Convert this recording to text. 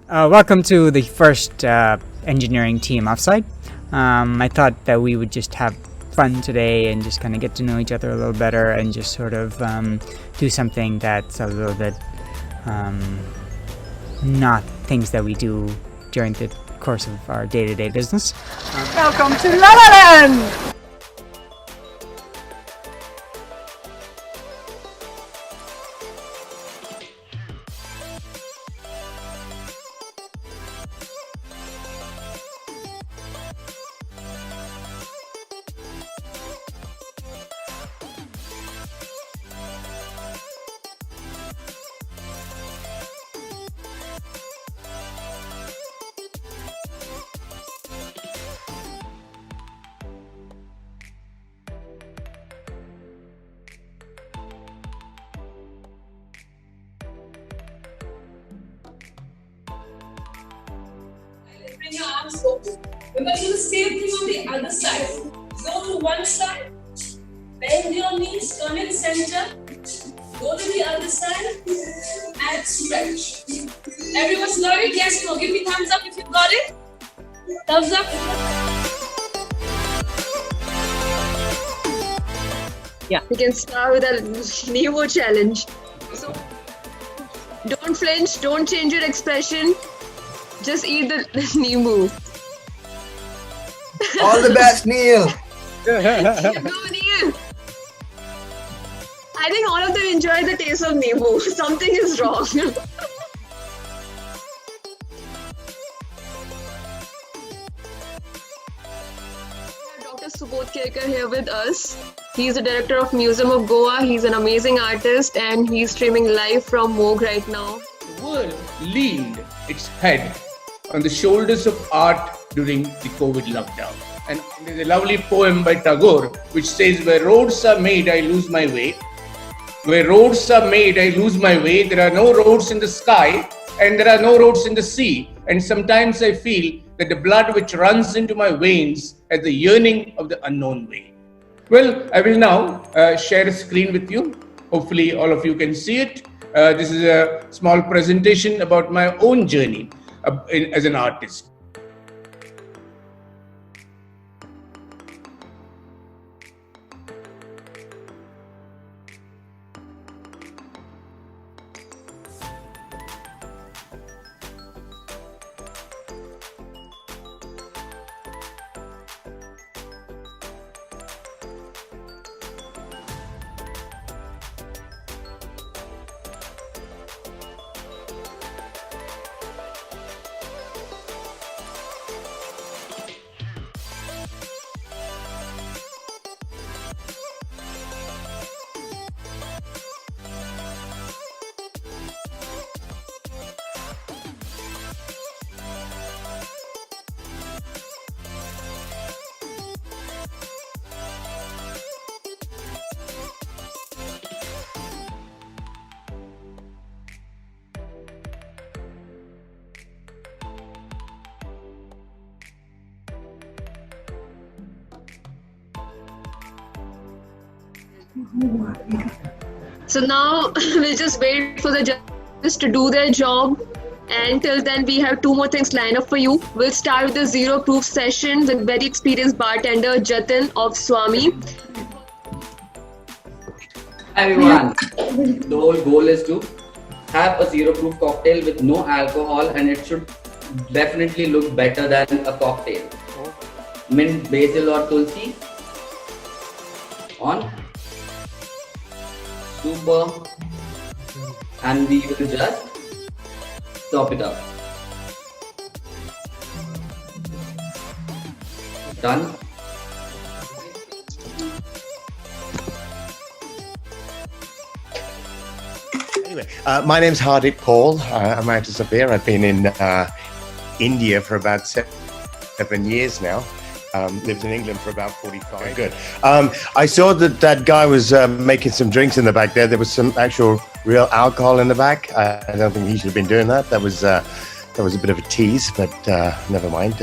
Welcome to the first engineering team offsite. I thought that we would just have fun today and just kind of get to know each other a little better and just sort of do something that's a little bit not things that we do during the course of our day-to-day business. Welcome to LaLaLand! Bring your arms open. Remember, do the same thing on the other side. Go to one side, bend your knees, turn in center, go to the other side, and stretch. Everyone's got it? Yes, no. Give me thumbs up if you've got it. Thumbs up. Yeah, we can start with a Nemo challenge. So, don't flinch, don't change your expression. Just eat the Nemo. All the best, Neil. Go, Neil. I think all of them enjoy the taste of Nemo. Something is wrong. Dr. Subodh Kirkar here with us. He's the director of Museum of Goa. He's an amazing artist and he's streaming live from Moog right now. The world leaned its head on the shoulders of art during the COVID lockdown. And there's a lovely poem by Tagore which says, "Where roads are made, I lose my way. Where roads are made, I lose my way. There are no roads in the sky and there are no roads in the sea. And sometimes I feel that the blood which runs into my veins has the yearning of the unknown way." Well, I will now share a screen with you. Hopefully all of you can see it. This is a small presentation about my own journey as an artist. So now we'll just wait for the judges to do their job. And till then, we have two more things lined up for you. We'll start with the zero proof session with very experienced bartender Jatin of Swami. Hi everyone, the whole goal is to have a zero proof cocktail with no alcohol and it should definitely look better than a cocktail. Mint, basil or tulsi on super and we will just top it up. Done. Anyway, my name's Hardik Paul. I'm artist of beer. I've been in India for about 7 years now. Lived in England for about 45. Very good. I saw that guy was making some drinks in the back there. There was some actual real alcohol in the back. I don't think he should have been doing that. That was a bit of a tease, but never mind.